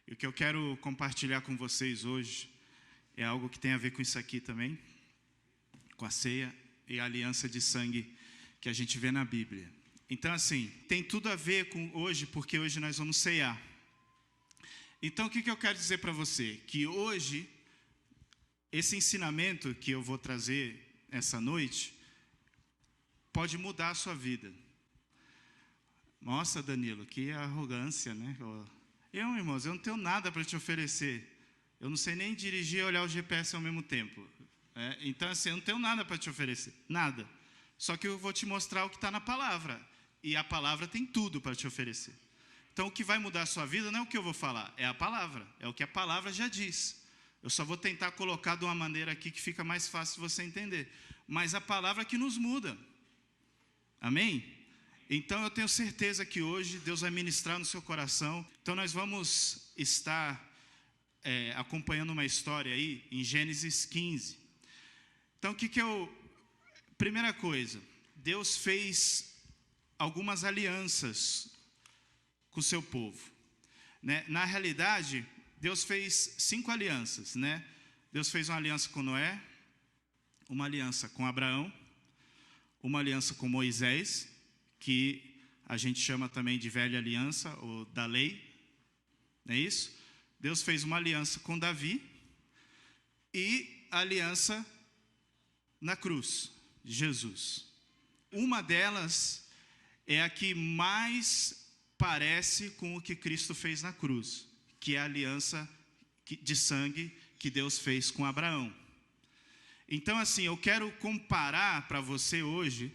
E o que eu quero compartilhar com vocês hoje é algo que tem a ver com isso aqui também, com a ceia e a aliança de sangue que a gente vê na Bíblia. Então, assim, tem tudo a ver com hoje, porque hoje nós vamos ceiar. Então, o que eu quero dizer para você? Que hoje, esse ensinamento que eu vou trazer essa noite, pode mudar a sua vida. Nossa, Danilo, que arrogância, né? Irmãos, eu não tenho nada para te oferecer. Eu não sei nem dirigir e olhar o GPS ao mesmo tempo. Então, assim, eu não tenho nada para te oferecer. Nada. Só que eu vou te mostrar o que está na palavra. E a palavra tem tudo para te oferecer. Então, o que vai mudar a sua vida não é o que eu vou falar, é a palavra. É o que a palavra já diz. Eu só vou tentar colocar de uma maneira aqui que fica mais fácil você entender. Mas a palavra que nos muda. Amém? Então, eu tenho certeza que hoje Deus vai ministrar no seu coração. Então, nós vamos estar acompanhando uma história aí em Gênesis 15. Então, primeira coisa, Deus fez algumas alianças com o seu povo, né? Na realidade, Deus fez 5 alianças, né? Deus fez uma aliança com Noé, uma aliança com Abraão, uma aliança com Moisés, que a gente chama também de velha aliança ou da lei, não é isso? Deus fez uma aliança com Davi e a aliança na cruz de Jesus. Uma delas é a que mais parece com o que Cristo fez na cruz, que é a aliança de sangue que Deus fez com Abraão. Então, assim, eu quero comparar para você hoje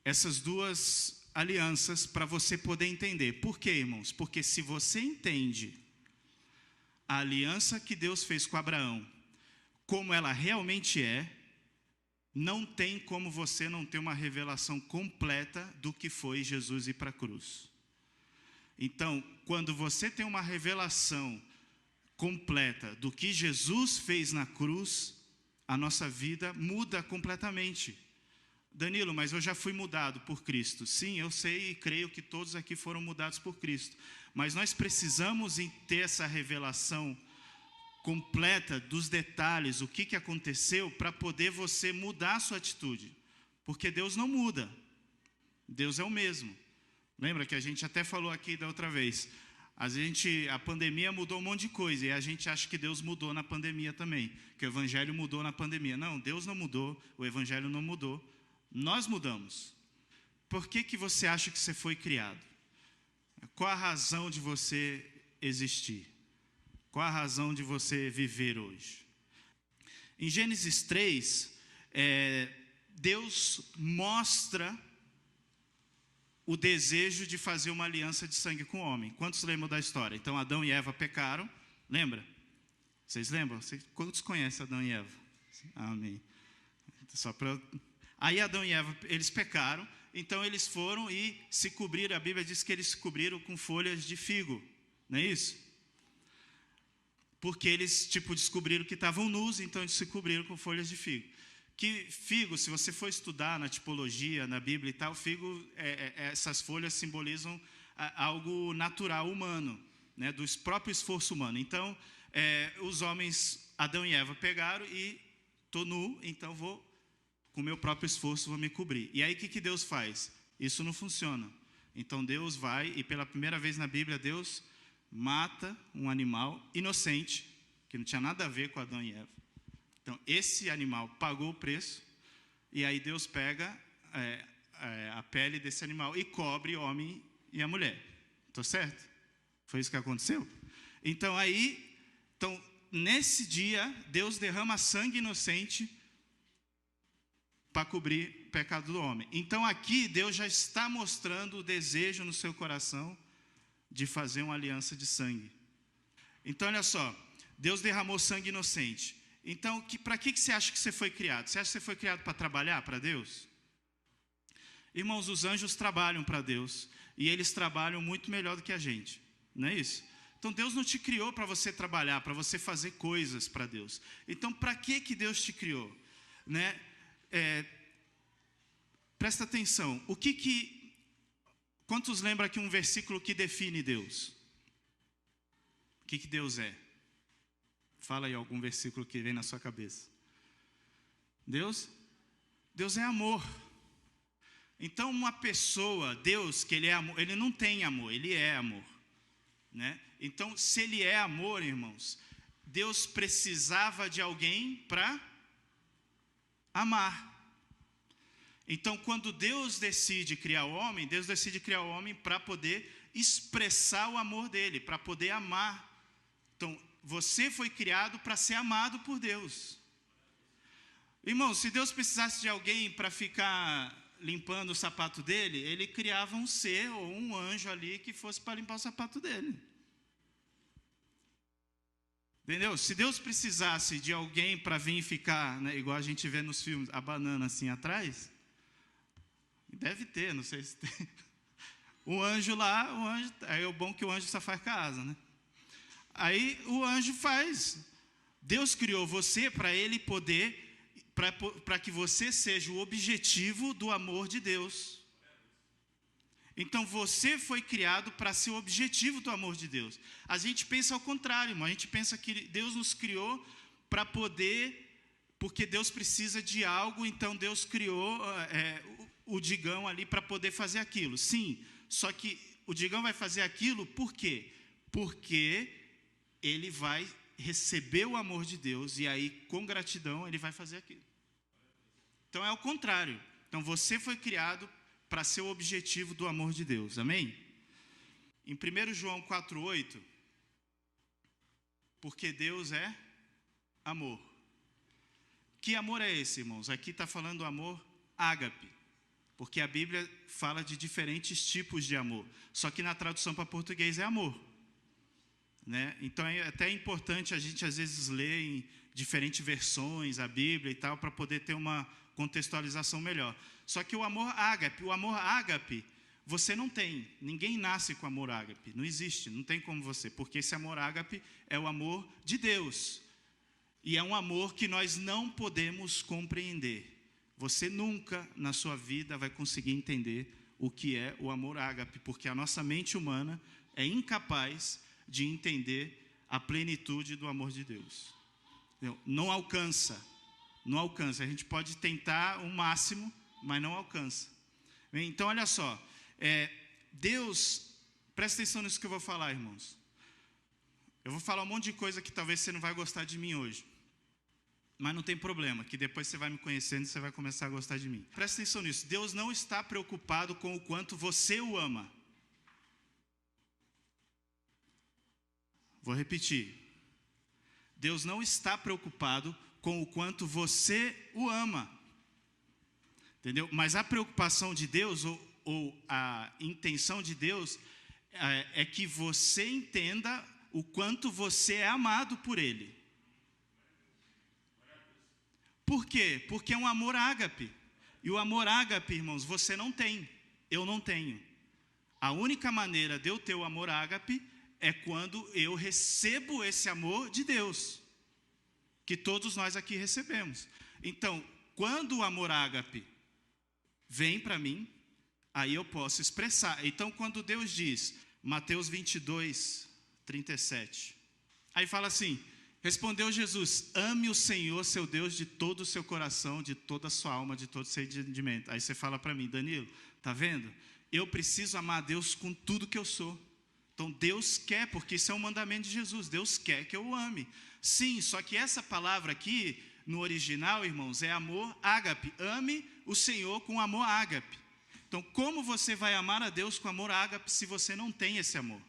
essas duas alianças para você poder entender. Por quê, irmãos? Porque se você entende a aliança que Deus fez com Abraão, como ela realmente é, não tem como você não ter uma revelação completa do que foi Jesus ir para a cruz. Então, quando você tem uma revelação completa do que Jesus fez na cruz, a nossa vida muda completamente. Danilo, mas eu já fui mudado por Cristo. Sim, eu sei e creio que todos aqui foram mudados por Cristo. Mas nós precisamos ter essa revelação completa dos detalhes, o que aconteceu, para poder você mudar a sua atitude. Porque Deus não muda. Deus é o mesmo. Lembra que a gente até falou aqui da outra vez. A pandemia mudou um monte de coisa. E a gente acha que Deus mudou na pandemia também. Que o evangelho mudou na pandemia. Não, Deus não mudou. O evangelho não mudou. Nós mudamos. Por que você acha que você foi criado? Qual a razão de você existir? Qual a razão de você viver hoje? Em Gênesis 3, Deus mostra o desejo de fazer uma aliança de sangue com o homem. Quantos lembram da história? Então Adão e Eva pecaram. Lembra? Vocês lembram? Quantos conhecem Adão e Eva? Amém. Aí Adão e Eva, eles pecaram. Então eles foram e se cobriram. A Bíblia diz que eles se cobriram com folhas de figo. Não é isso? Porque eles, descobriram que estavam nus, então eles se cobriram com folhas de figo. Que figo, se você for estudar na tipologia, na Bíblia e tal, figo, essas folhas simbolizam algo natural humano, né, do próprio esforço humano. Então, os homens, Adão e Eva, pegaram e estou nu, então com o meu próprio esforço, vou me cobrir. E aí, o que Deus faz? Isso não funciona. Então, Deus vai, e pela primeira vez na Bíblia, Deus mata um animal inocente, que não tinha nada a ver com Adão e Eva. Então, esse animal pagou o preço, e aí Deus pega a pele desse animal e cobre o homem e a mulher. Estou certo? Foi isso que aconteceu? Então, nesse dia, Deus derrama sangue inocente para cobrir o pecado do homem. Então, aqui, Deus já está mostrando o desejo no seu coração de fazer uma aliança de sangue. Então, olha só, Deus derramou sangue inocente. Então, para que você acha que você foi criado? Você acha que você foi criado para trabalhar para Deus? Irmãos, os anjos trabalham para Deus, e eles trabalham muito melhor do que a gente, não é isso? Então, Deus não te criou para você trabalhar, para você fazer coisas para Deus. Então, para que Deus te criou? Né? Presta atenção, quantos lembram aqui um versículo que define Deus? que Deus é? Fala aí algum versículo que vem na sua cabeça. Deus é amor. Então uma pessoa, Deus, que ele é amor, ele não tem amor, ele é amor, né? Então se ele é amor, irmãos, Deus precisava de alguém para amar. Então quando Deus decide criar o homem, Deus decide criar o homem para poder expressar o amor dele, para poder amar. Então você foi criado para ser amado por Deus. Irmão, se Deus precisasse de alguém para ficar limpando o sapato dele, ele criava um ser ou um anjo ali que fosse para limpar o sapato dele. Entendeu? Se Deus precisasse de alguém para vir ficar, né, igual a gente vê nos filmes, a banana assim atrás, deve ter, não sei se tem. O anjo lá, aí é o bom que o anjo só faz casa, né? Aí o anjo faz. Deus criou você para ele poder, para que você seja o objetivo do amor de Deus. Então você foi criado para ser o objetivo do amor de Deus. A gente pensa ao contrário, irmão. A gente pensa que Deus nos criou para poder, porque Deus precisa de algo, então Deus criou o Digão ali para poder fazer aquilo. Sim, só que o Digão vai fazer aquilo por quê? Porque ele vai receber o amor de Deus e aí, com gratidão, ele vai fazer aquilo. Então é o contrário. Então você foi criado para ser o objetivo do amor de Deus. Amém? Em 1 João 4,8, porque Deus é amor. Que amor é esse, irmãos? Aqui está falando amor ágape, porque a Bíblia fala de diferentes tipos de amor, só que na tradução para português é amor, né? Então é até importante a gente às vezes ler em diferentes versões a Bíblia e tal, para poder ter uma contextualização melhor. Só que o amor ágape, você não tem. Ninguém nasce com amor ágape. Não existe, não tem como você. Porque esse amor ágape é o amor de Deus. E é um amor que nós não podemos compreender. Você nunca na sua vida vai conseguir entender o que é o amor ágape, porque a nossa mente humana é incapaz de entender a plenitude do amor de Deus. Não alcança. Não alcança. A gente pode tentar o máximo, mas não alcança. Então, olha só. Deus, presta atenção nisso que eu vou falar, irmãos. Eu vou falar um monte de coisa que talvez você não vai gostar de mim hoje. Mas não tem problema, que depois você vai me conhecendo e você vai começar a gostar de mim. Presta atenção nisso. Deus não está preocupado com o quanto você o ama. Vou repetir. Deus não está preocupado com o quanto você o ama. Entendeu? Mas a preocupação de Deus, ou a intenção de Deus, é que você entenda o quanto você é amado por Ele. Por quê? Porque é um amor ágape. E o amor ágape, irmãos, você não tem. Eu não tenho. A única maneira de eu ter o amor ágape é quando eu recebo esse amor de Deus, que todos nós aqui recebemos. Então, quando o amor ágape vem para mim, aí eu posso expressar. Então, quando Deus diz, Mateus 22, 37, aí fala assim, respondeu Jesus, ame o Senhor, seu Deus, de todo o seu coração, de toda a sua alma, de todo o seu entendimento. Aí você fala para mim, Danilo, tá vendo? Eu preciso amar a Deus com tudo que eu sou. Então, Deus quer, porque isso é um mandamento de Jesus, Deus quer que eu o ame. Sim, só que essa palavra aqui, no original, irmãos, é amor ágape. Ame o Senhor com amor ágape. Então, como você vai amar a Deus com amor ágape se você não tem esse amor?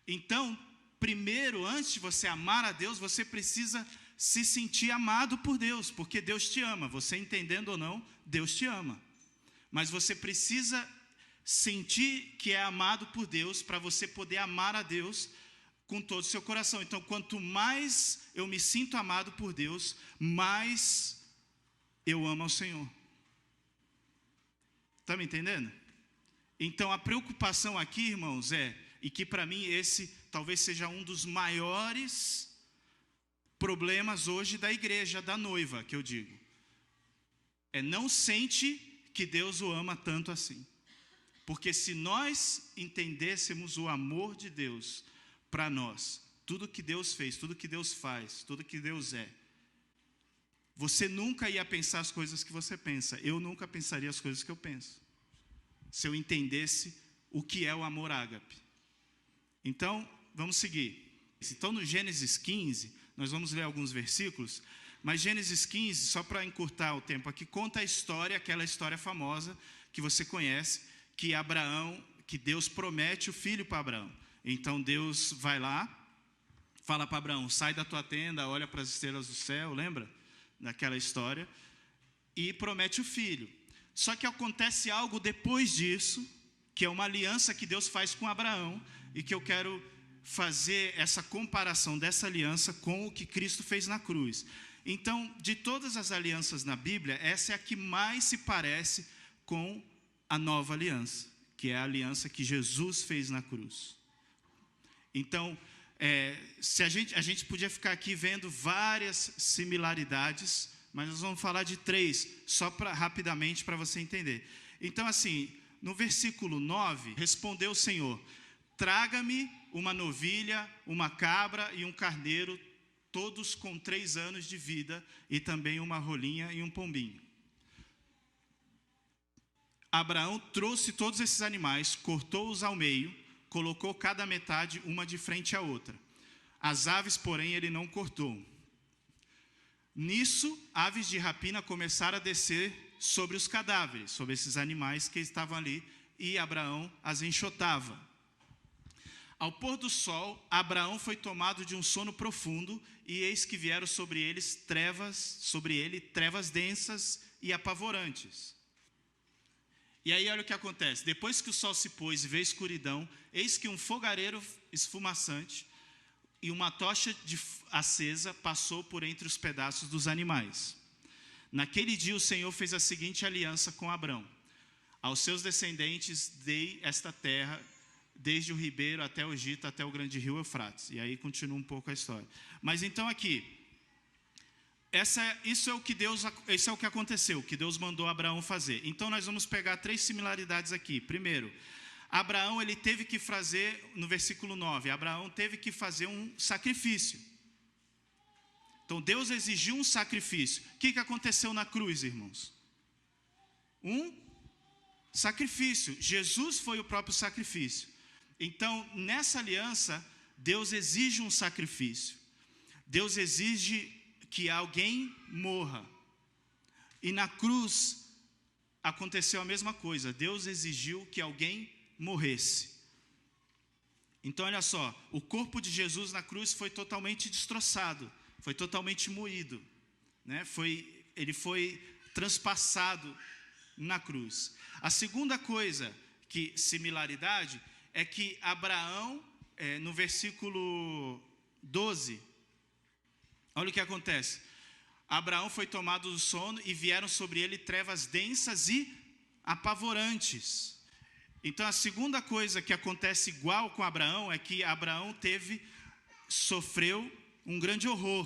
Então, primeiro, antes de você amar a Deus, você precisa se sentir amado por Deus, porque Deus te ama. Você entendendo ou não, Deus te ama. Mas você precisa sentir que é amado por Deus para você poder amar a Deus com todo o seu coração. Então, quanto mais eu me sinto amado por Deus, mais eu amo ao Senhor. Está me entendendo? Então, a preocupação aqui, irmãos, e que para mim esse talvez seja um dos maiores problemas hoje da igreja, da noiva, que eu digo. Não sente que Deus o ama tanto assim. Porque se nós entendêssemos o amor de Deus para nós, tudo que Deus fez, tudo que Deus faz, tudo que Deus é, você nunca ia pensar as coisas que você pensa. Eu nunca pensaria as coisas que eu penso, se eu entendesse o que é o amor ágape. Então, vamos seguir. Então, no Gênesis 15, nós vamos ler alguns versículos, mas Gênesis 15, só para encurtar o tempo aqui, conta a história, aquela história famosa que você conhece, que Abraão, que Deus promete o filho para Abraão. Então, Deus vai lá, fala para Abraão, sai da tua tenda, olha para as estrelas do céu, lembra? Daquela história, e promete o filho. Só que acontece algo depois disso, que é uma aliança que Deus faz com Abraão, e que eu quero fazer essa comparação dessa aliança com o que Cristo fez na cruz. Então, de todas as alianças na Bíblia, essa é a que mais se parece com a nova aliança, que é a aliança que Jesus fez na cruz. Então, se a gente podia ficar aqui vendo várias similaridades, mas nós vamos falar de 3, só rapidamente para você entender. Então, assim, no versículo 9, respondeu o Senhor: traga-me uma novilha, uma cabra e um carneiro, todos com 3 anos de vida, e também uma rolinha e um pombinho. Abraão trouxe todos esses animais, cortou-os ao meio, colocou cada metade uma de frente à outra. As aves, porém, ele não cortou. Nisso, aves de rapina começaram a descer sobre os cadáveres, sobre esses animais que estavam ali, e Abraão as enxotava. Ao pôr do sol, Abraão foi tomado de um sono profundo, e eis que vieram sobre ele trevas densas e apavorantes. E aí olha o que acontece. Depois que o sol se pôs e veio escuridão, eis que um fogareiro esfumaçante e uma tocha acesa passou por entre os pedaços dos animais. Naquele dia o Senhor fez a seguinte aliança com Abrão: aos seus descendentes dei esta terra, desde o ribeiro até o Egito, até o grande rio Eufrates. E aí continua um pouco a história. Mas então aqui, isso é o que aconteceu, o que Deus mandou Abraão fazer. Então nós vamos pegar 3 similaridades aqui. Primeiro, Abraão, ele teve que fazer, no versículo 9, Abraão teve que fazer um sacrifício. Então Deus exigiu um sacrifício. O que aconteceu na cruz, irmãos? Um sacrifício. Jesus foi o próprio sacrifício. Então, nessa aliança, Deus exige um sacrifício. Deus exige que alguém morra. E na cruz aconteceu a mesma coisa. Deus exigiu que alguém morresse. Então olha só, o corpo de Jesus na cruz foi totalmente destroçado, foi totalmente moído, né? Ele foi transpassado na cruz. A segunda coisa, similaridade, é que Abraão, no versículo 12, olha o que acontece. Abraão foi tomado do sono e vieram sobre ele trevas densas e apavorantes. Então a segunda coisa que acontece igual com Abraão é que Abraão sofreu um grande horror.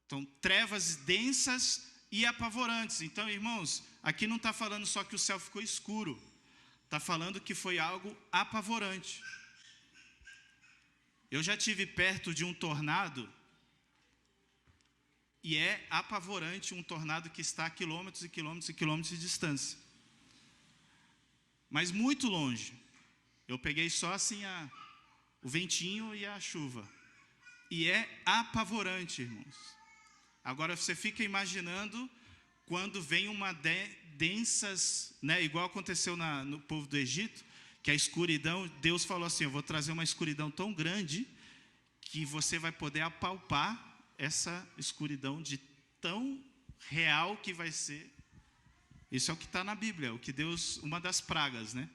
Então, trevas densas e apavorantes. Então, irmãos, aqui não está falando só que o céu ficou escuro, está falando que foi algo apavorante. Eu já estive perto de um tornado, e é apavorante um tornado que está a quilômetros e quilômetros e quilômetros de distância. Mas muito longe. Eu peguei só assim o ventinho e a chuva. E é apavorante, irmãos. Agora você fica imaginando quando vem uma densas, né, igual aconteceu no povo do Egito, que a escuridão, Deus falou assim: eu vou trazer uma escuridão tão grande que você vai poder apalpar essa escuridão de tão real que vai ser. Isso é o que está na Bíblia, o que Deus, uma das pragas, né?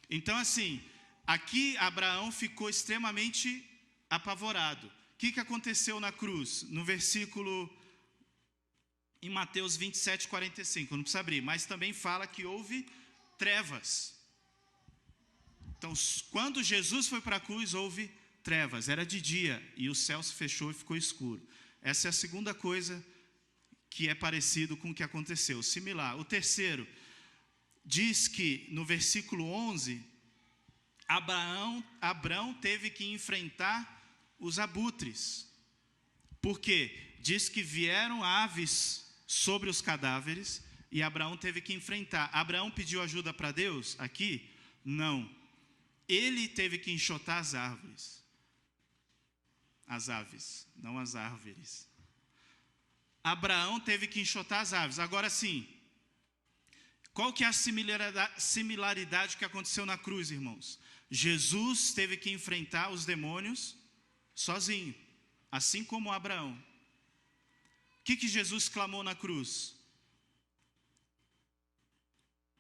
Então assim, aqui Abraão ficou extremamente apavorado. O que aconteceu na cruz? No versículo, em Mateus 27, 45, não precisa abrir, mas também fala que houve trevas. Então, quando Jesus foi para a cruz, houve trevas, era de dia, e o céu se fechou e ficou escuro. Essa é a segunda coisa que é parecido com o que aconteceu, similar. O terceiro, diz que no versículo 11, Abraão teve que enfrentar os abutres. Porque diz que vieram aves sobre os cadáveres e Abraão teve que enfrentar. Abraão pediu ajuda para Deus aqui? Não. Ele teve que enxotar as árvores. As aves, não as árvores. Abraão teve que enxotar as aves. Agora sim, qual que é a similaridade que aconteceu na cruz, irmãos? Jesus teve que enfrentar os demônios sozinho, assim como Abraão. O que Jesus clamou na cruz?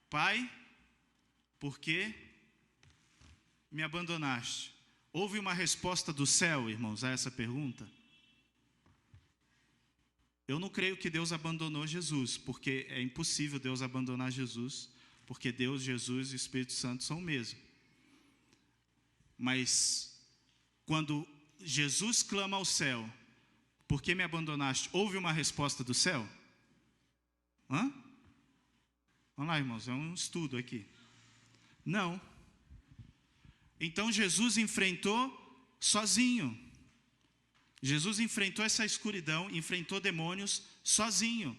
Pai, por que me abandonaste? Houve uma resposta do céu, irmãos, a essa pergunta? Eu não creio que Deus abandonou Jesus, porque é impossível Deus abandonar Jesus, porque Deus, Jesus e o Espírito Santo são o mesmo. Mas, quando Jesus clama ao céu, por que me abandonaste? Houve uma resposta do céu? Vamos lá, irmãos, é um estudo aqui. Não. Então, Jesus enfrentou sozinho. Jesus enfrentou essa escuridão, enfrentou demônios sozinho,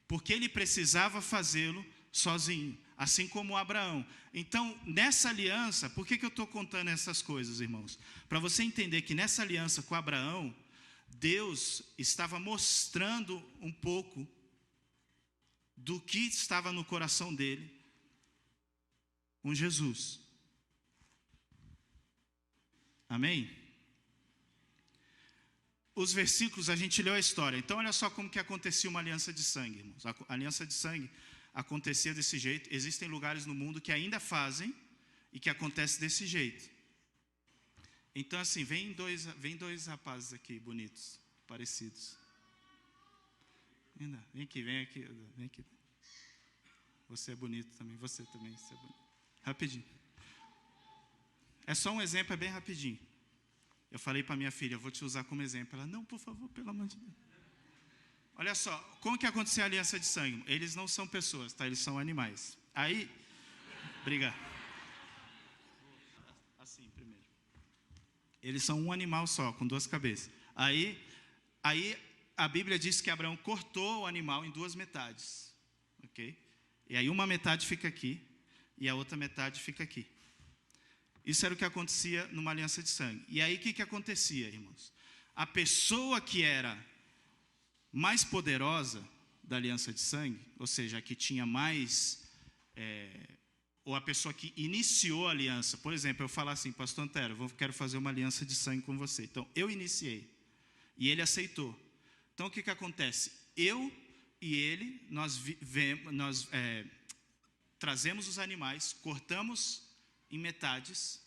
porque ele precisava fazê-lo sozinho, assim como Abraão. Então, nessa aliança, por que eu estou contando essas coisas, irmãos? Para você entender que nessa aliança com Abraão, Deus estava mostrando um pouco do que estava no coração dele com Jesus. Amém? Os versículos, a gente leu a história. Então, olha só como que acontecia uma aliança de sangue, irmãos. A aliança de sangue acontecia desse jeito. Existem lugares no mundo que ainda fazem e que acontece desse jeito. Então, assim, vem dois rapazes aqui, bonitos, parecidos. Vem aqui. Você é bonito também, você é bonito. Rapidinho. É só um exemplo, é bem rapidinho. Eu falei para minha filha, eu vou te usar como exemplo. Ela, não, por favor, pelo amor de Deus. Olha só, como que aconteceu a aliança de sangue? Eles não são pessoas, tá? Eles são animais. Aí, obrigado. Assim, primeiro. Eles são um animal só, com duas cabeças. Aí a Bíblia diz que Abraão cortou o animal em duas metades. Ok? E aí uma metade fica aqui e a outra metade fica aqui. Isso era o que acontecia numa aliança de sangue. E aí o que acontecia, irmãos? A pessoa que era mais poderosa da aliança de sangue, ou seja, a que tinha mais, ou a pessoa que iniciou a aliança, por exemplo, eu falar assim, pastor Antero, quero fazer uma aliança de sangue com você. Então, eu iniciei e ele aceitou. Então, o que acontece? Eu e ele, nós trazemos os animais, cortamos em metades,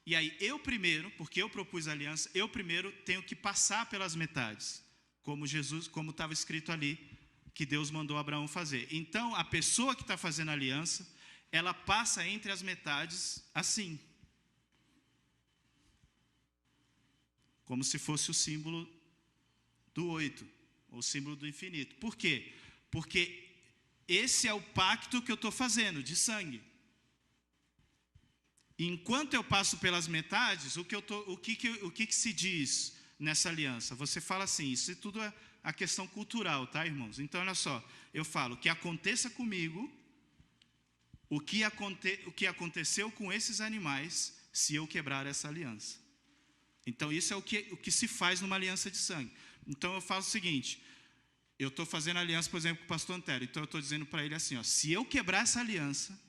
e aí eu primeiro, porque eu propus a aliança, eu primeiro tenho que passar pelas metades, como estava escrito ali, que Deus mandou Abraão fazer. Então, a pessoa que está fazendo a aliança, ela passa entre as metades assim, como se fosse o símbolo do 8, o símbolo do infinito. Por quê? Porque esse é o pacto que eu estou fazendo, de sangue. Enquanto eu passo pelas metades, o que se diz nessa aliança? Você fala assim, isso tudo é a questão cultural, tá, irmãos? Então, olha só, eu falo, que aconteça comigo o que aconteceu com esses animais se eu quebrar essa aliança. Então, isso é o que se faz numa aliança de sangue. Então, eu faço o seguinte, eu estou fazendo aliança, por exemplo, com o pastor Antero, então eu estou dizendo para ele assim, ó, se eu quebrar essa aliança,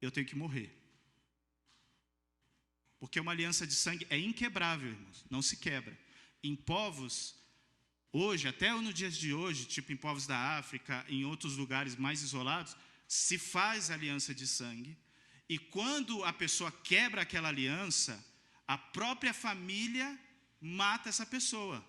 eu tenho que morrer. Porque uma aliança de sangue é inquebrável, irmãos, não se quebra. Em povos, hoje, até nos dias de hoje, tipo em povos da África, em outros lugares mais isolados, se faz aliança de sangue, e quando a pessoa quebra aquela aliança, a própria família mata essa pessoa.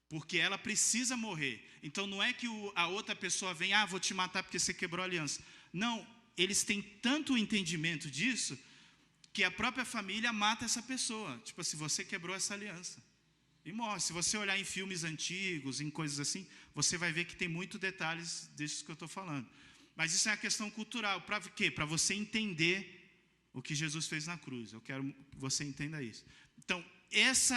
Porque ela precisa morrer. Então não é que a outra pessoa vem, vou te matar porque você quebrou a aliança. Não, eles têm tanto entendimento disso, que a própria família mata essa pessoa. Tipo assim, você quebrou essa aliança. E morre. Se você olhar em filmes antigos, em coisas assim, você vai ver que tem muitos detalhes disso que eu estou falando. Mas isso é uma questão cultural. Para quê? Para você entender o que Jesus fez na cruz. Eu quero que você entenda isso. Então, essa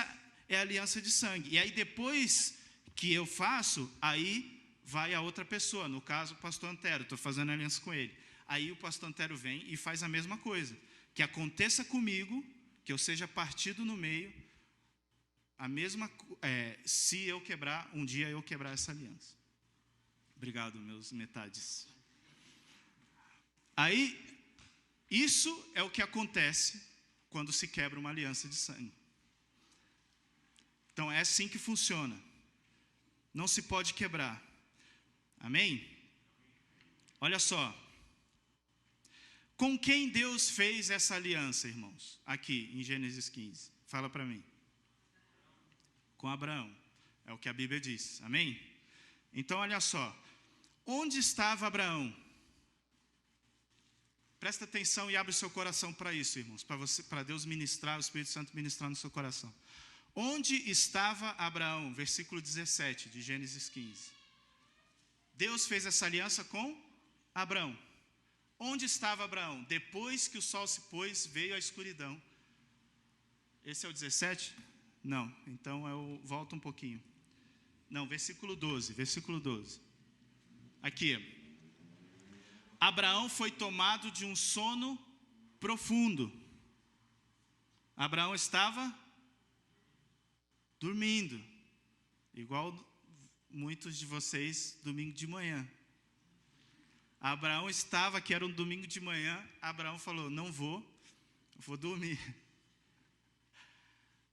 é a aliança de sangue. E aí, depois que eu faço, aí vai a outra pessoa. No caso, o pastor Antero, estou fazendo aliança com ele. Aí o pastor Antero vem e faz a mesma coisa. Que aconteça comigo, que eu seja partido no meio, se eu quebrar, um dia eu quebrar essa aliança. Obrigado, meus metades. Aí, isso é o que acontece quando se quebra uma aliança de sangue. Então, é assim que funciona. Não se pode quebrar. Amém? Olha só. Com quem Deus fez essa aliança, irmãos? Aqui, em Gênesis 15. Fala para mim. Com Abraão. É o que a Bíblia diz. Amém? Então, olha só. Onde estava Abraão? Presta atenção e abre o seu coração para isso, irmãos. Para Deus ministrar, o Espírito Santo ministrar no seu coração. Onde estava Abraão? Versículo 17 de Gênesis 15. Deus fez essa aliança com Abraão. Onde estava Abraão? Depois que o sol se pôs, veio a escuridão. Esse é o 17? Não, então eu volto um pouquinho. Não, versículo 12. Aqui. Abraão foi tomado de um sono profundo. Abraão estava dormindo, igual muitos de vocês domingo de manhã. Abraão estava, que era um domingo de manhã, Abraão falou, não vou dormir.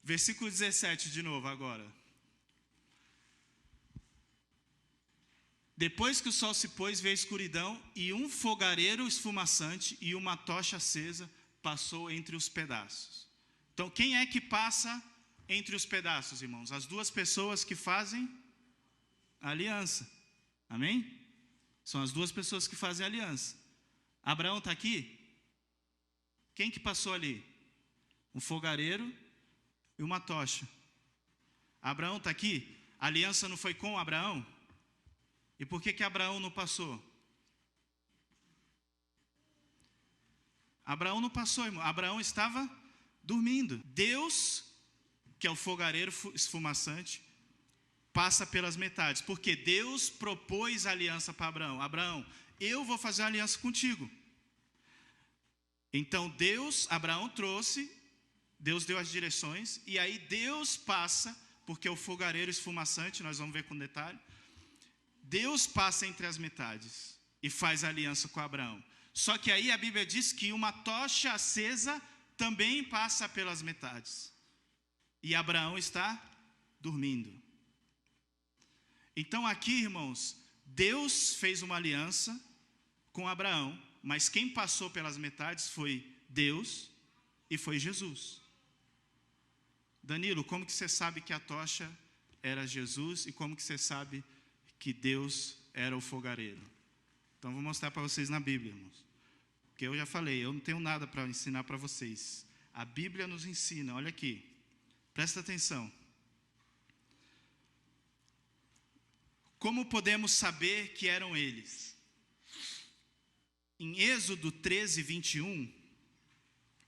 Versículo 17 de novo agora. Depois que o sol se pôs, veio a escuridão, e um fogareiro esfumaçante e uma tocha acesa passou entre os pedaços. Então, quem é que passa entre os pedaços, irmãos? As duas pessoas que fazem a aliança. Amém? São as duas pessoas que fazem a aliança. Abraão está aqui? Quem que passou ali? Um fogareiro e uma tocha. Abraão está aqui? A aliança não foi com Abraão? E por que Abraão não passou? Abraão não passou, irmão. Abraão estava dormindo. Deus, que é o fogareiro esfumaçante, passa pelas metades. Porque Deus propôs a aliança para Abraão. Abraão, eu vou fazer uma aliança contigo. Então Abraão trouxe, Deus deu as direções, e aí Deus passa, porque o fogareiro esfumaçante, nós vamos ver com detalhe, Deus passa entre as metades e faz aliança com Abraão. Só que aí a Bíblia diz que uma tocha acesa também passa pelas metades. E Abraão está dormindo. Então aqui, irmãos, Deus fez uma aliança com Abraão, mas quem passou pelas metades foi Deus e foi Jesus. Danilo, como que você sabe que a tocha era Jesus e como que você sabe que Deus era o fogareiro? Então vou mostrar para vocês na Bíblia, irmãos. Porque eu já falei, eu não tenho nada para ensinar para vocês. A Bíblia nos ensina, olha aqui. Presta atenção. Como podemos saber que eram eles? Em Êxodo 13, 21,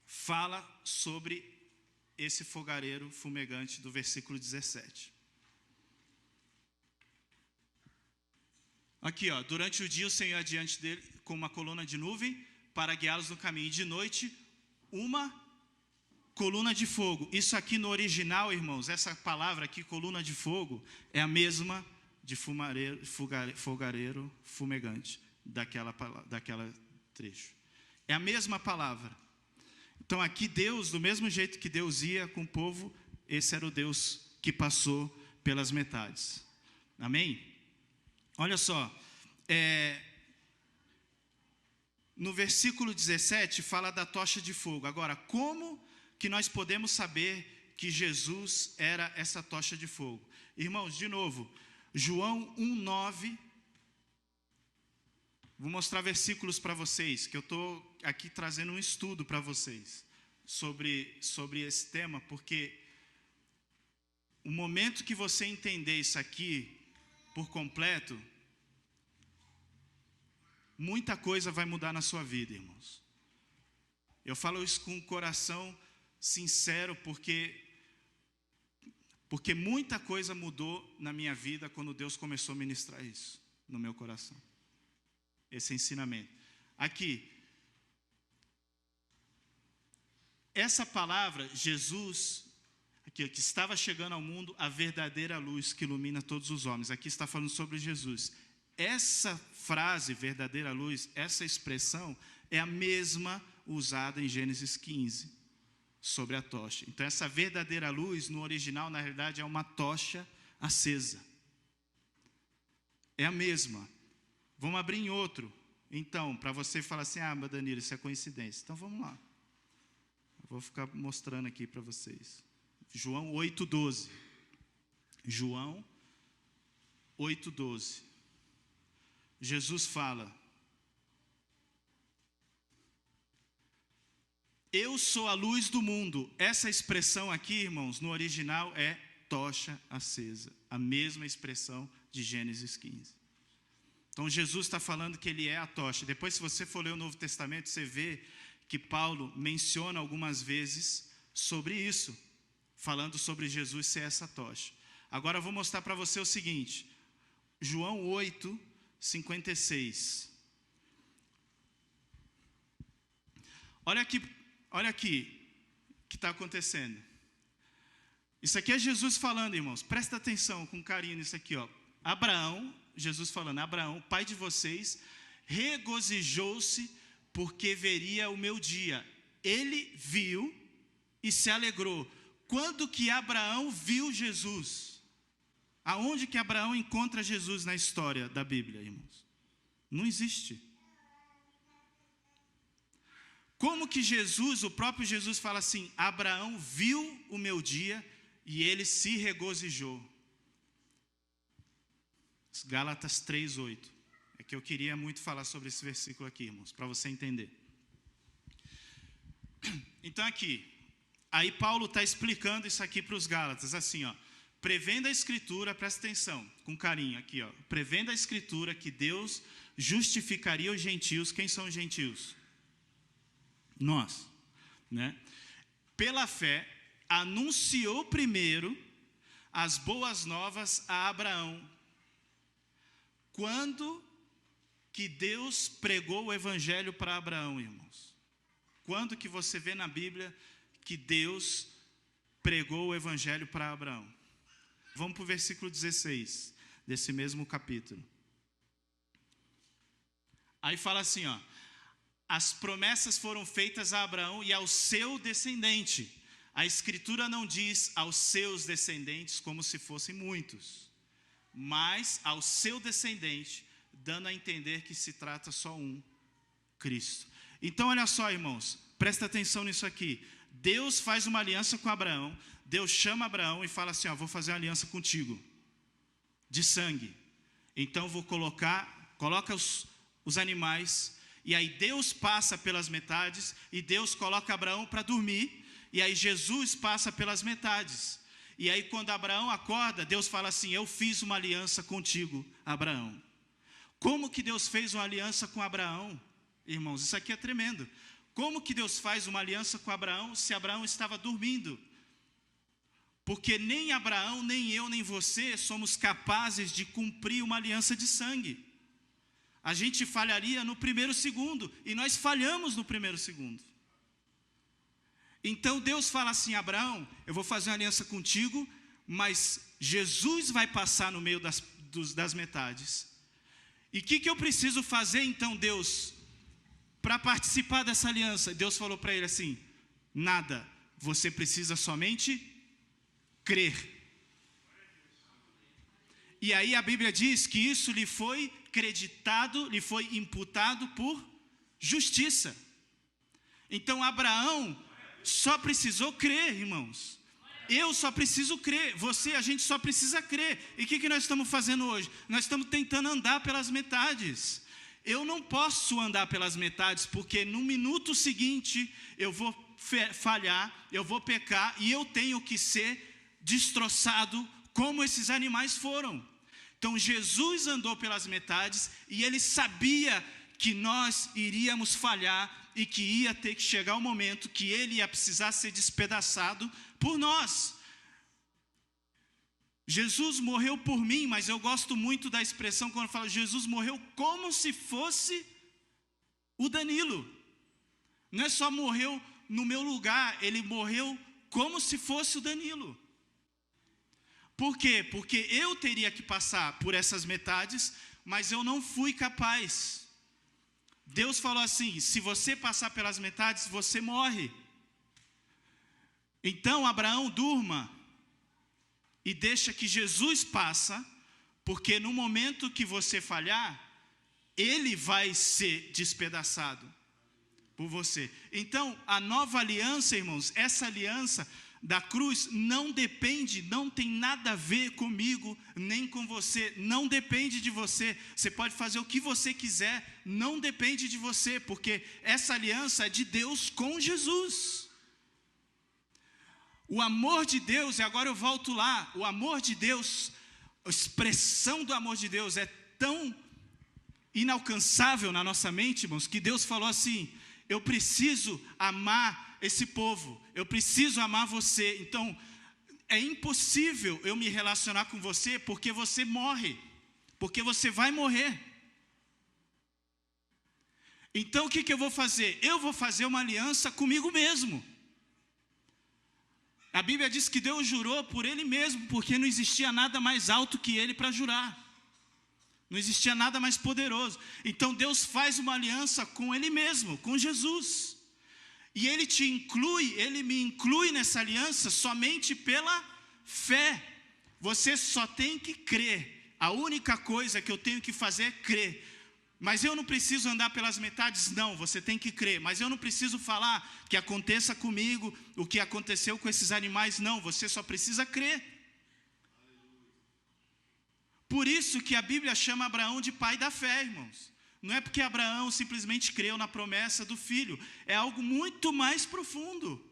fala sobre esse fogareiro fumegante do versículo 17. Aqui, ó, durante o dia o Senhor adiante dele com uma coluna de nuvem para guiá-los no caminho, e de noite uma coluna de fogo. Isso aqui no original, irmãos, essa palavra aqui, coluna de fogo, é a mesma de fogareiro fumegante, daquela trecho. É a mesma palavra. Então aqui Deus, do mesmo jeito que Deus ia com o povo, esse era o Deus que passou pelas metades. Amém? Olha só, no versículo 17 fala da tocha de fogo. Agora, como que nós podemos saber que Jesus era essa tocha de fogo? Irmãos, de novo, João 1,9. Vou mostrar versículos para vocês, que eu estou aqui trazendo um estudo para vocês sobre esse tema, porque o momento que você entender isso aqui por completo, muita coisa vai mudar na sua vida, irmãos. Eu falo isso com o coração sincero, porque muita coisa mudou na minha vida quando Deus começou a ministrar isso no meu coração. Esse ensinamento. Aqui, essa palavra, Jesus, aqui, que estava chegando ao mundo, a verdadeira luz que ilumina todos os homens. Aqui está falando sobre Jesus. Essa frase, verdadeira luz, essa expressão, é a mesma usada em Gênesis 15, sobre a tocha. Então, essa verdadeira luz, no original, na realidade, é uma tocha acesa. É a mesma. Vamos abrir em outro. Então, para você falar assim, ah, mas Danilo, isso é coincidência. Então, vamos lá. Eu vou ficar mostrando aqui para vocês. João 8,12. João 8,12. Jesus fala: eu sou a luz do mundo. Essa expressão aqui, irmãos, no original é tocha acesa. A mesma expressão de Gênesis 15. Então, Jesus está falando que ele é a tocha. Depois, se você for ler o Novo Testamento, você vê que Paulo menciona algumas vezes sobre isso, falando sobre Jesus ser essa tocha. Agora, eu vou mostrar para você o seguinte. João 8, 56. Olha aqui o que está acontecendo. Isso aqui é Jesus falando, irmãos. Presta atenção com carinho nisso aqui, ó. Abraão, Jesus falando, Abraão, pai de vocês, regozijou-se porque veria o meu dia. Ele viu e se alegrou. Quando que Abraão viu Jesus? Aonde que Abraão encontra Jesus na história da Bíblia, irmãos? Não existe. Como que Jesus, o próprio Jesus fala assim, Abraão viu o meu dia e ele se regozijou. Gálatas 3:8. É que eu queria muito falar sobre esse versículo aqui, irmãos, para você entender. Então aqui, aí Paulo está explicando isso aqui para os Gálatas, assim, ó. Prevendo a Escritura, presta atenção, com carinho aqui, ó. Prevendo a Escritura que Deus justificaria os gentios. Quem são os gentios? Nós, né? Pela fé, anunciou primeiro as boas novas a Abraão. Quando que Deus pregou o evangelho para Abraão, irmãos? Quando que você vê na Bíblia que Deus pregou o evangelho para Abraão? Vamos para o versículo 16, desse mesmo capítulo. Aí fala assim, ó. As promessas foram feitas a Abraão e ao seu descendente. A Escritura não diz aos seus descendentes como se fossem muitos, mas ao seu descendente, dando a entender que se trata só um, Cristo. Então, olha só, irmãos, presta atenção nisso aqui. Deus faz uma aliança com Abraão, Deus chama Abraão e fala assim, ó, vou fazer uma aliança contigo, de sangue. Então, coloca os animais. E aí Deus passa pelas metades, e Deus coloca Abraão para dormir, e aí Jesus passa pelas metades. E aí quando Abraão acorda, Deus fala assim, eu fiz uma aliança contigo, Abraão. Como que Deus fez uma aliança com Abraão? Irmãos, isso aqui é tremendo. Como que Deus faz uma aliança com Abraão, se Abraão estava dormindo? Porque nem Abraão, nem eu, nem você, somos capazes de cumprir uma aliança de sangue. A gente falharia no primeiro segundo, e nós falhamos no primeiro segundo. Então Deus fala assim, Abraão, eu vou fazer uma aliança contigo, mas Jesus vai passar no meio das metades. E o que eu preciso fazer então, Deus, para participar dessa aliança? Deus falou para ele assim, nada, você precisa somente crer. E aí a Bíblia diz que isso lhe foi creditado, lhe foi imputado por justiça. Então Abraão só precisou crer, irmãos. Eu só preciso crer, a gente só precisa crer. E o que nós estamos fazendo hoje? Nós estamos tentando andar pelas metades. Eu não posso andar pelas metades, porque no minuto seguinte eu vou falhar, eu vou pecar, e eu tenho que ser destroçado como esses animais foram. Então Jesus andou pelas metades e ele sabia que nós iríamos falhar e que ia ter que chegar o momento que ele ia precisar ser despedaçado por nós. Jesus morreu por mim, mas eu gosto muito da expressão quando fala Jesus morreu como se fosse o Danilo. Não é só morreu no meu lugar, ele morreu como se fosse o Danilo. Por quê? Porque eu teria que passar por essas metades, mas eu não fui capaz. Deus falou assim: se você passar pelas metades, você morre. Então, Abraão, durma e deixa que Jesus passa, porque no momento que você falhar, ele vai ser despedaçado por você. Então, a nova aliança, irmãos, essa aliança da cruz não depende, não tem nada a ver comigo, nem com você, não depende de você. Você pode fazer o que você quiser, não depende de você, porque essa aliança é de Deus com Jesus. O amor de Deus, e agora eu volto lá, o amor de Deus, a expressão do amor de Deus é tão inalcançável na nossa mente, irmãos, que Deus falou assim: eu preciso amar esse povo, eu preciso amar você. Então, é impossível eu me relacionar com você, porque você morre, porque você vai morrer. Então, o que eu vou fazer? Eu vou fazer uma aliança comigo mesmo. A Bíblia diz que Deus jurou por Ele mesmo, porque não existia nada mais alto que Ele para jurar. Não existia nada mais poderoso. Então Deus faz uma aliança com Ele mesmo, com Jesus. E Ele te inclui, Ele me inclui nessa aliança somente pela fé. Você só tem que crer. A única coisa que eu tenho que fazer é crer. Mas eu não preciso andar pelas metades, não, você tem que crer. Mas eu não preciso falar que aconteça comigo o que aconteceu com esses animais, não, você só precisa crer. Por isso que a Bíblia chama Abraão de pai da fé, irmãos. Não é porque Abraão simplesmente creu na promessa do filho, é algo muito mais profundo.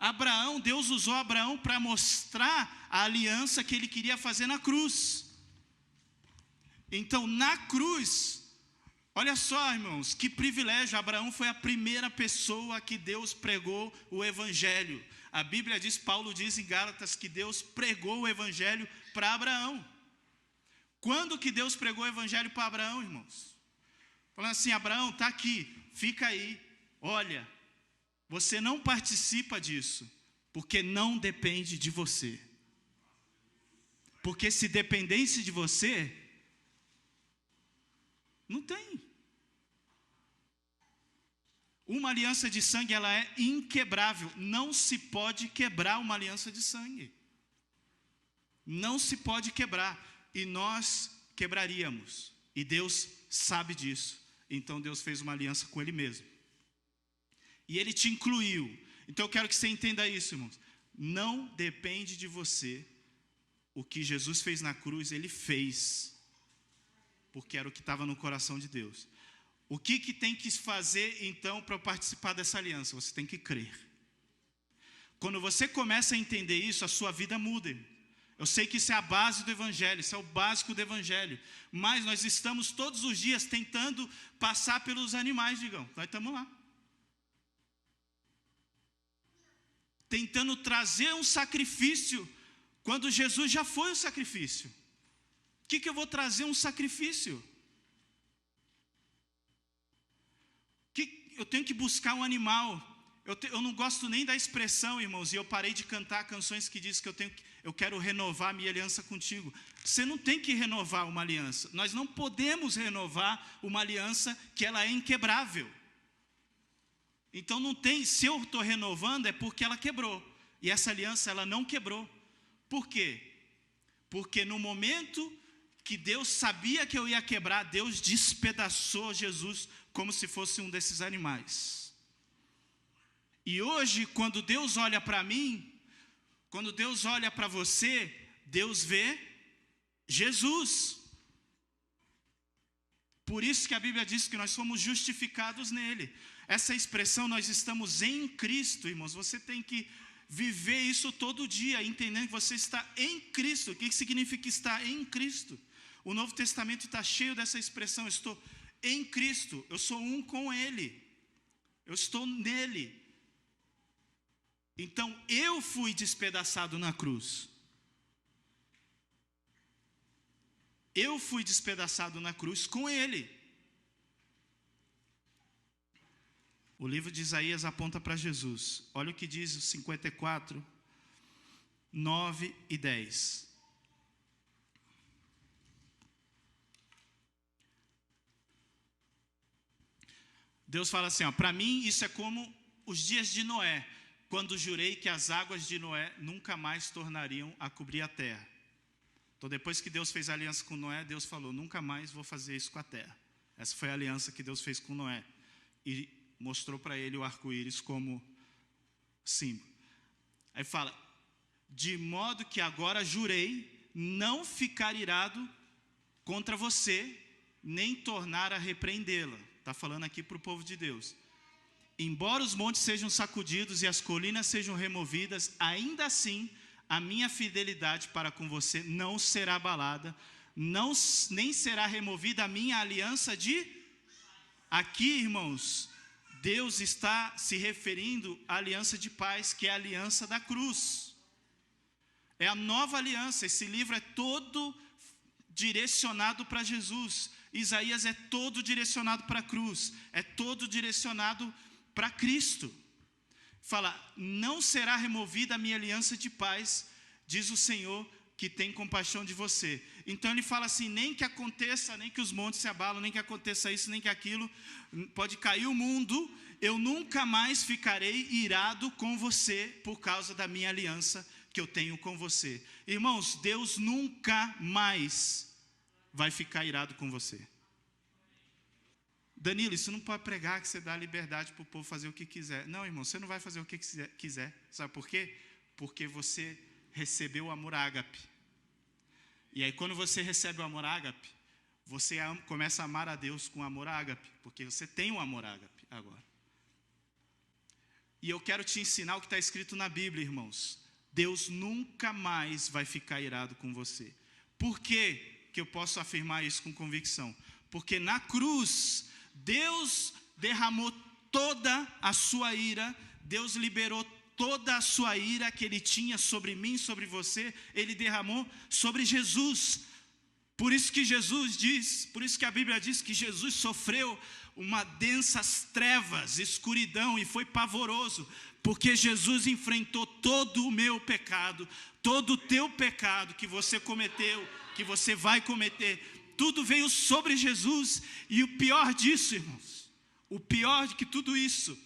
Abraão, Deus usou Abraão para mostrar a aliança que ele queria fazer na cruz. Então, na cruz, olha só, irmãos, que privilégio, Abraão foi a primeira pessoa que Deus pregou o Evangelho. A Bíblia diz, Paulo diz em Gálatas, que Deus pregou o Evangelho para Abraão. Quando que Deus pregou o Evangelho para Abraão, irmãos? Falando assim: Abraão, está aqui, fica aí, olha, você não participa disso, porque não depende de você. Porque se dependesse de você, não tem. Uma aliança de sangue, ela é inquebrável. Não se pode quebrar uma aliança de sangue. Não se pode quebrar. E nós quebraríamos. E Deus sabe disso. Então Deus fez uma aliança com Ele mesmo. E Ele te incluiu. Então eu quero que você entenda isso, irmãos. Não depende de você. O que Jesus fez na cruz, Ele fez. Porque era o que estava no coração de Deus. O que tem que fazer, então, para participar dessa aliança? Você tem que crer. Quando você começa a entender isso, a sua vida muda. Eu sei que isso é a base do Evangelho, isso é o básico do Evangelho. Mas nós estamos todos os dias tentando passar pelos animais, digam. Nós estamos lá. Tentando trazer um sacrifício, quando Jesus já foi o sacrifício. O que eu vou trazer um sacrifício? Eu tenho que buscar um animal. Eu não gosto nem da expressão, irmãos, e eu parei de cantar canções que diz que eu quero renovar minha aliança contigo. Você não tem que renovar uma aliança. Nós não podemos renovar uma aliança que ela é inquebrável. Então não tem, se eu estou renovando é porque ela quebrou. E essa aliança ela não quebrou. Por quê? Porque no momento que Deus sabia que eu ia quebrar, Deus despedaçou Jesus como se fosse um desses animais. E hoje, quando Deus olha para mim, quando Deus olha para você, Deus vê Jesus. Por isso que a Bíblia diz que nós somos justificados nele. Essa expressão, nós estamos em Cristo, irmãos, você tem que viver isso todo dia, entendendo que você está em Cristo. O que significa estar em Cristo? O Novo Testamento está cheio dessa expressão: estou em Cristo, eu sou um com Ele. Eu estou nele. Então, eu fui despedaçado na cruz. Eu fui despedaçado na cruz com ele. O livro de Isaías aponta para Jesus. Olha o que diz o 54, 9 e 10. Deus fala assim, para mim isso é como os dias de Noé, quando jurei que as águas de Noé nunca mais tornariam a cobrir a terra. Então depois que Deus fez a aliança com Noé, Deus falou, nunca mais vou fazer isso com a terra. Essa foi a aliança que Deus fez com Noé. E mostrou para ele o arco-íris como símbolo. Aí fala, de modo que agora jurei não ficar irado contra você, nem tornar a repreendê-la. Está falando aqui para o povo de Deus. Embora os montes sejam sacudidos e as colinas sejam removidas, ainda assim a minha fidelidade para com você não será abalada, nem será removida a minha aliança de... Aqui, irmãos, Deus está se referindo à aliança de paz, que é a aliança da cruz. É a nova aliança. Esse livro é todo direcionado para Jesus. Isaías é todo direcionado para a cruz. É todo direcionado para Cristo. Fala, não será removida a minha aliança de paz, diz o Senhor, que tem compaixão de você. Então ele fala assim, nem que aconteça, nem que os montes se abalam, nem que aconteça isso, nem que aquilo, pode cair o mundo, eu nunca mais ficarei irado com você, por causa da minha aliança que eu tenho com você. Irmãos, Deus nunca mais vai ficar irado com você. Danilo, isso não pode pregar que você dá liberdade para o povo fazer o que quiser. Não, irmão, você não vai fazer o que quiser. Sabe por quê? Porque você recebeu o amor ágape. E aí quando você recebe o amor ágape, você começa a amar a Deus com amor ágape, porque você tem o amor ágape agora. E eu quero te ensinar o que está escrito na Bíblia, irmãos. Deus nunca mais vai ficar irado com você. Por que eu posso afirmar isso com convicção? Porque na cruz, Deus derramou toda a sua ira, Deus liberou toda a sua ira que Ele tinha sobre mim, sobre você, Ele derramou sobre Jesus. Por isso que Jesus diz, por isso que a Bíblia diz que Jesus sofreu uma densas trevas, escuridão, e foi pavoroso, porque Jesus enfrentou todo o meu pecado, todo o teu pecado que você cometeu, que você vai cometer, tudo veio sobre Jesus. E o pior disso, irmãos, o pior de que tudo isso,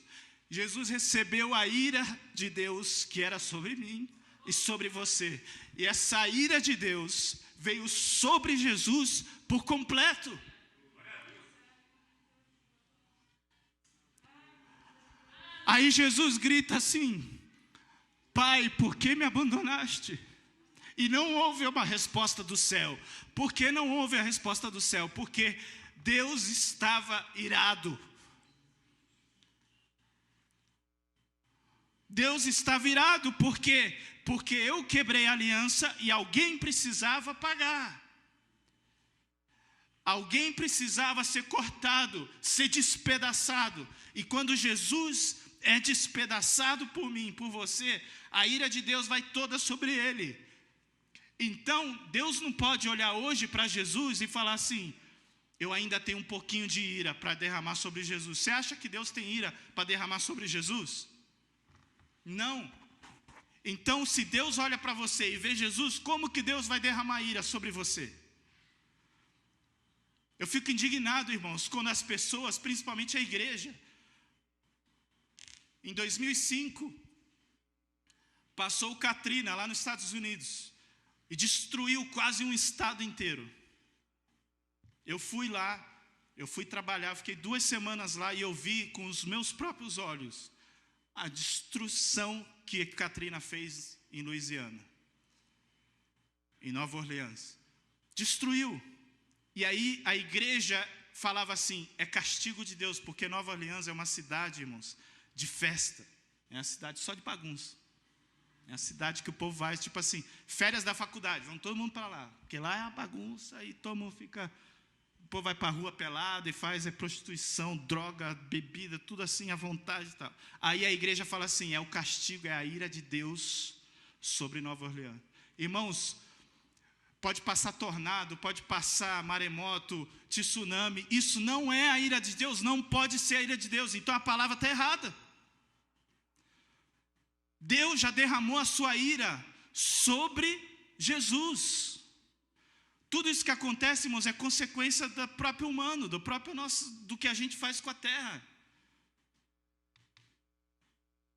Jesus recebeu a ira de Deus que era sobre mim e sobre você. E essa ira de Deus veio sobre Jesus por completo. Aí Jesus grita assim, Pai, por que me abandonaste? E não houve uma resposta do céu. Por que não houve a resposta do céu? Porque Deus estava irado. Deus estava irado, por quê? Porque eu quebrei a aliança e alguém precisava pagar. Alguém precisava ser cortado, ser despedaçado. E quando Jesus é despedaçado por mim, por você, a ira de Deus vai toda sobre ele. Então, Deus não pode olhar hoje para Jesus e falar assim, eu ainda tenho um pouquinho de ira para derramar sobre Jesus. Você acha que Deus tem ira para derramar sobre Jesus? Não. Então, se Deus olha para você e vê Jesus, como que Deus vai derramar ira sobre você? Eu fico indignado, irmãos, quando as pessoas, principalmente a igreja, em 2005, passou o Katrina lá nos Estados Unidos e destruiu quase um estado inteiro. Eu fui lá, eu fui trabalhar, fiquei 2 semanas lá e eu vi com os meus próprios olhos a destruição que Katrina fez em Louisiana, em Nova Orleans. Destruiu. E aí a igreja falava assim, é castigo de Deus, porque Nova Orleans é uma cidade, irmãos, de festa. É uma cidade só de bagunça. É a cidade que o povo vai, tipo assim, férias da faculdade, vão todo mundo para lá. Porque lá é a bagunça e todo mundo fica O povo vai para a rua pelado e faz prostituição, droga, bebida, tudo assim à vontade e tal. Aí a igreja fala assim, é o castigo, é a ira de Deus sobre Nova Orleans. Irmãos, pode passar tornado, pode passar maremoto, tsunami, isso não é a ira de Deus, não pode ser a ira de Deus, então a palavra está errada. Deus já derramou a sua ira sobre Jesus. Tudo isso que acontece, irmãos, é consequência do próprio humano, do que a gente faz com a terra.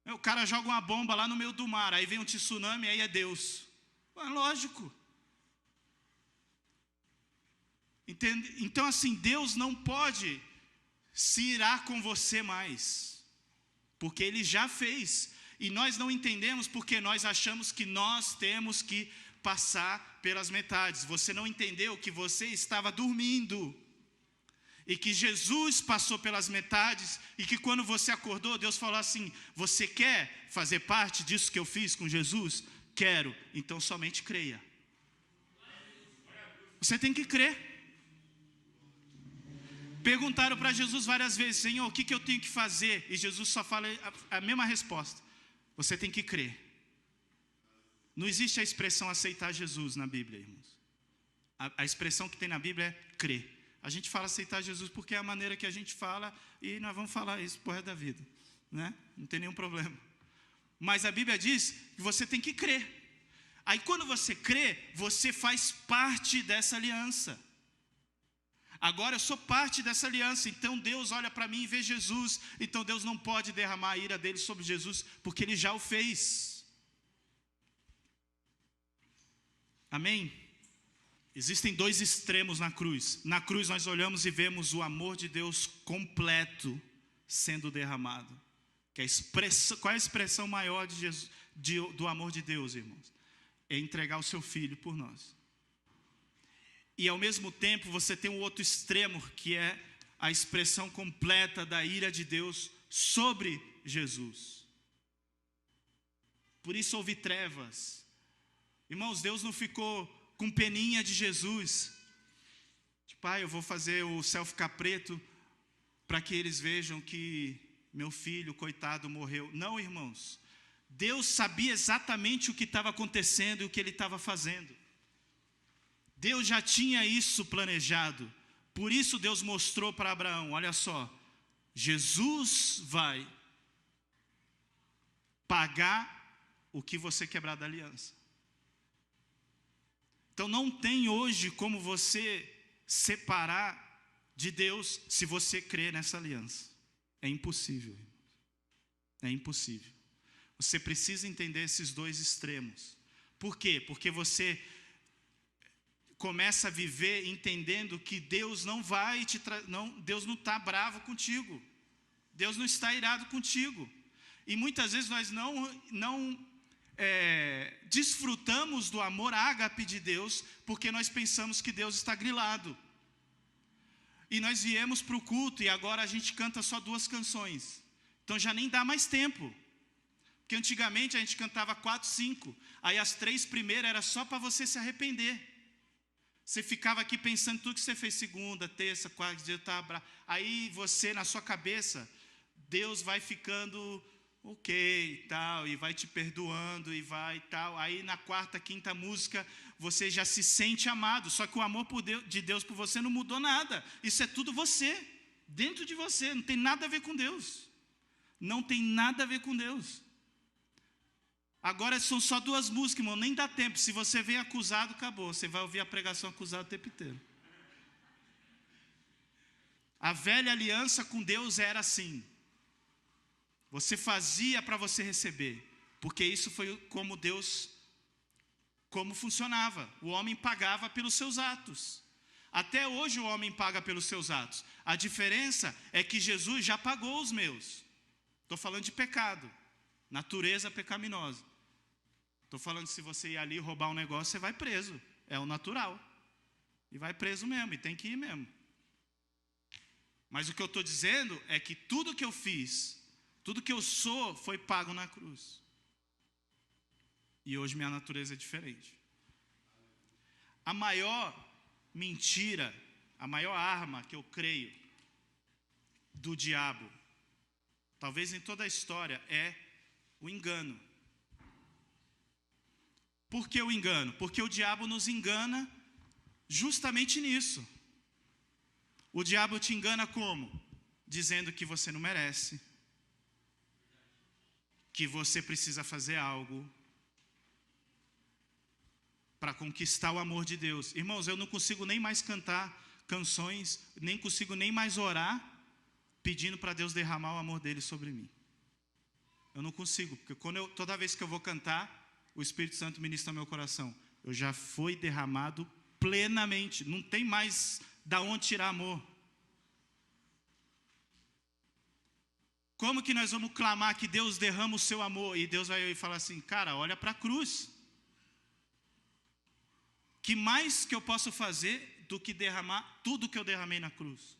O cara joga uma bomba lá no meio do mar, aí vem um tsunami, aí é Deus. É lógico. Entende? Então, assim, Deus não pode se irar com você mais, porque Ele já fez. E nós não entendemos porque nós achamos que nós temos que passar pelas metades. Você não entendeu que você estava dormindo e que Jesus passou pelas metades e que quando você acordou, Deus falou assim, você quer fazer parte disso que eu fiz com Jesus? Quero, então somente creia. Você tem que crer. Perguntaram para Jesus várias vezes, Senhor, o que eu tenho que fazer? E Jesus só fala a mesma resposta, você tem que crer. Não existe a expressão aceitar Jesus na Bíblia, irmãos. A expressão que tem na Bíblia é crer. A gente fala aceitar Jesus porque é a maneira que a gente fala e nós vamos falar isso por resto da vida, né? Não tem nenhum problema. Mas a Bíblia diz que você tem que crer. Aí quando você crê, você faz parte dessa aliança. Agora eu sou parte dessa aliança, então Deus olha para mim e vê Jesus, então Deus não pode derramar a ira dele sobre Jesus, porque Ele já o fez. Amém? Existem dois extremos na cruz. Na cruz nós olhamos e vemos o amor de Deus completo sendo derramado. Qual é a expressão maior de Jesus, do amor de Deus, irmãos? É entregar o seu Filho por nós. E ao mesmo tempo você tem um outro extremo, que é a expressão completa da ira de Deus sobre Jesus. Por isso houve trevas. Irmãos, Deus não ficou com peninha de Jesus. Tipo, eu vou fazer o céu ficar preto para que eles vejam que meu filho, coitado, morreu. Não, irmãos. Deus sabia exatamente o que estava acontecendo e o que Ele estava fazendo. Deus já tinha isso planejado. Por isso Deus mostrou para Abraão, olha só, Jesus vai pagar o que você quebrar da aliança. Então não tem hoje como você separar de Deus se você crer nessa aliança. É impossível. É impossível. Você precisa entender esses dois extremos. Por quê? Porque você começa a viver entendendo que Deus não vai Deus não está bravo contigo. Deus não está irado contigo. E muitas vezes nós não desfrutamos do amor ágape de Deus, porque nós pensamos que Deus está grilado. E nós viemos para o culto e agora a gente canta só 2 canções. Então já nem dá mais tempo. Porque antigamente a gente cantava 4, 5. Aí as 3 primeiras era só para você se arrepender. Você ficava aqui pensando tudo que você fez segunda, terça, quarta, dia estava bravo. Aí você, na sua cabeça, Deus vai ficando ok e tal, e vai te perdoando e vai e tal. Aí na 4ª, 5ª música, você já se sente amado. Só que o amor de Deus por você não mudou nada. Isso é tudo você, dentro de você. Não tem nada a ver com Deus. Não tem nada a ver com Deus. Agora são só 2 músicas, irmão, nem dá tempo. Se você vem acusado, acabou. Você vai ouvir a pregação acusada o tempo inteiro. A velha aliança com Deus era assim. Você fazia para você receber. Porque isso foi como funcionava. O homem pagava pelos seus atos. Até hoje o homem paga pelos seus atos. A diferença é que Jesus já pagou os meus. Estou falando de pecado. Natureza pecaminosa. Estou falando que se você ir ali roubar um negócio, você vai preso. É o natural. E vai preso mesmo, e tem que ir mesmo. Mas o que eu estou dizendo é que tudo que eu fiz, tudo que eu sou, foi pago na cruz. E hoje minha natureza é diferente. A maior mentira, a maior arma que eu creio do diabo, talvez em toda a história, é o engano. Por que o engano? Porque o diabo nos engana justamente nisso. O diabo te engana como? Dizendo que você não merece, que você precisa fazer algo para conquistar o amor de Deus. Irmãos, eu não consigo nem mais cantar canções, nem consigo nem mais orar pedindo para Deus derramar o amor dele sobre mim. Eu não consigo, porque toda vez que eu vou cantar, o Espírito Santo ministra meu coração. Eu já fui derramado plenamente, não tem mais da onde tirar amor. Como que nós vamos clamar que Deus derrama o seu amor? E Deus vai falar assim, cara, olha para a cruz. Que mais que eu posso fazer do que derramar tudo que eu derramei na cruz?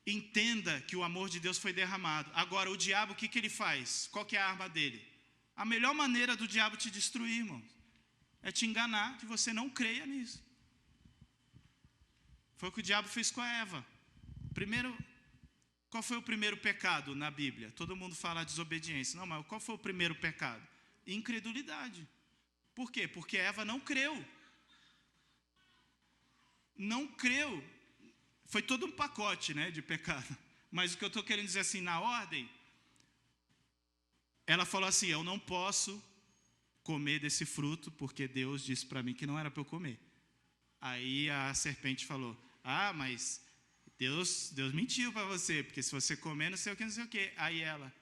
Entenda que o amor de Deus foi derramado. Agora, o diabo, o que ele faz? Qual que é a arma dele? A melhor maneira do diabo te destruir, irmão, é te enganar, que você não creia nisso. Foi o que o diabo fez com a Eva. Qual foi o primeiro pecado na Bíblia? Todo mundo fala desobediência. Não, mas qual foi o primeiro pecado? Incredulidade. Por quê? Porque Eva não creu. Não creu. Foi todo um pacote, né, de pecado. Mas o que eu estou querendo dizer assim, na ordem, ela falou assim, eu não posso comer desse fruto, porque Deus disse para mim que não era para eu comer. Aí a serpente falou, mas Deus mentiu para você, porque se você comer não sei o que. Aí ela,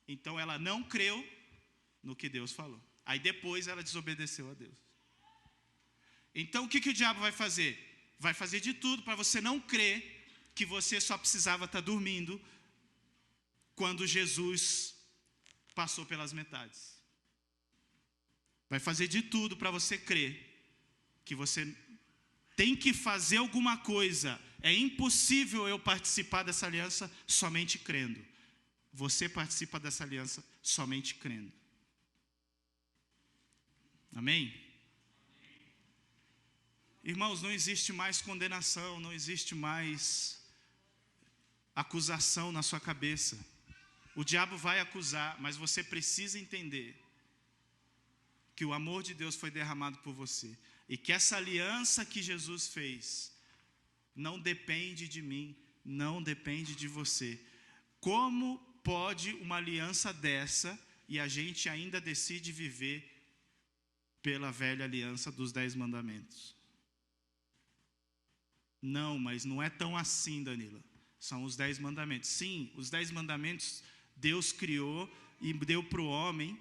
então ela não creu no que Deus falou. Aí depois ela desobedeceu a Deus. Então o que o diabo vai fazer? Vai fazer de tudo para você não crer que você só precisava estar dormindo quando Jesus passou pelas metades. Vai fazer de tudo para você crer que você tem que fazer alguma coisa. É impossível eu participar dessa aliança somente crendo. Você participa dessa aliança somente crendo. Amém? Irmãos, não existe mais condenação, não existe mais acusação na sua cabeça. O diabo vai acusar, mas você precisa entender que o amor de Deus foi derramado por você. E que essa aliança que Jesus fez não depende de mim, não depende de você. Como pode uma aliança dessa e a gente ainda decide viver pela velha aliança dos 10 mandamentos? Não, mas não é tão assim, Danila. São os 10 mandamentos. Sim, os 10 mandamentos Deus criou e deu para o homem.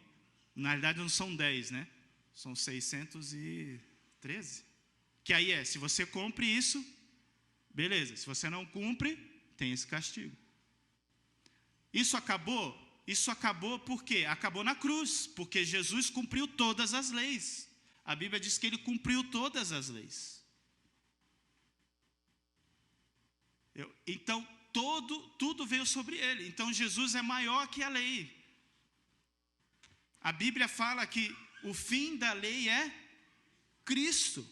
Na realidade não são 10, né? São 613. Que aí se você cumpre isso, beleza. Se você não cumpre, tem esse castigo. Isso acabou? Isso acabou por quê? Acabou na cruz, porque Jesus cumpriu todas as leis. A Bíblia diz que ele cumpriu todas as leis. Então, tudo veio sobre ele. Então, Jesus é maior que a lei. A Bíblia fala que o fim da lei é Cristo.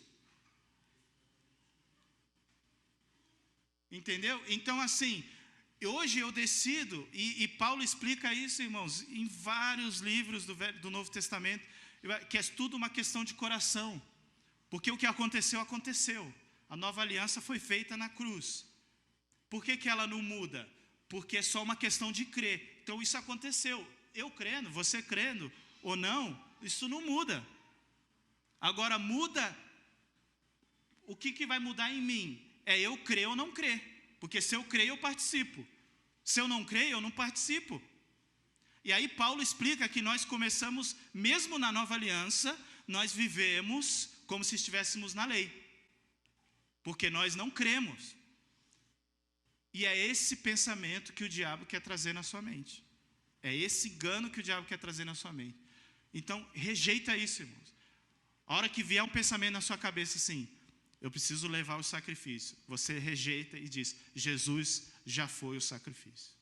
Entendeu? Então, assim, hoje eu decido, e Paulo explica isso, irmãos, em vários livros do Novo Testamento, que é tudo uma questão de coração. Porque o que aconteceu, aconteceu. A nova aliança foi feita na cruz. Por que ela não muda? Porque é só uma questão de crer. Então isso aconteceu. Eu crendo, você crendo ou não, isso não muda. Agora muda, o que vai mudar em mim? É eu crer ou não crer. Porque se eu crer, eu participo. Se eu não crer, eu não participo. E aí Paulo explica que nós começamos, mesmo na nova aliança, nós vivemos como se estivéssemos na lei. Porque nós não cremos. E é esse pensamento que o diabo quer trazer na sua mente. É esse engano que o diabo quer trazer na sua mente. Então, rejeita isso, irmãos. A hora que vier um pensamento na sua cabeça assim, eu preciso levar o sacrifício. Você rejeita e diz, Jesus já foi o sacrifício.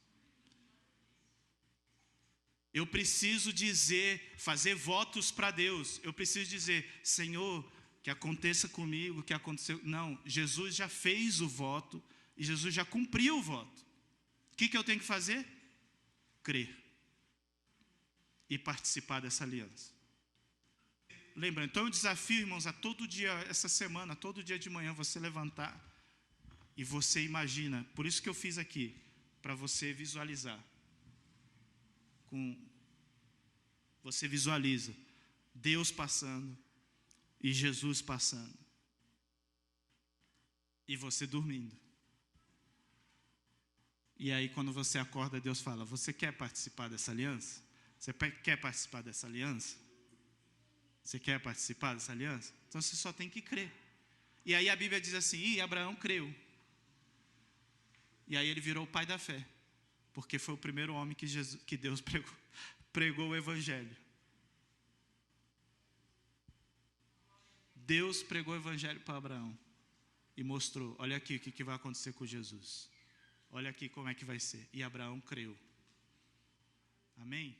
Eu preciso fazer votos para Deus. Eu preciso dizer, Senhor, que aconteça comigo o que aconteceu. Não, Jesus já fez o voto e Jesus já cumpriu o voto. O que eu tenho que fazer? Crer e participar dessa aliança. Lembra, então eu desafio, irmãos, a todo dia, essa semana, todo dia de manhã, você levantar e você imagina, por isso que eu fiz aqui, para você visualizar. Você visualiza Deus passando e Jesus passando. E você dormindo. E aí quando você acorda, Deus fala, você quer participar dessa aliança? Você quer participar dessa aliança? Você quer participar dessa aliança? Então você só tem que crer. E aí a Bíblia diz assim, e Abraão creu. E aí ele virou o pai da fé. Porque foi o primeiro homem que Deus pregou o Evangelho. Deus pregou o Evangelho para Abraão. E mostrou, olha aqui o que vai acontecer com Jesus. Olha aqui como é que vai ser. E Abraão creu. Amém?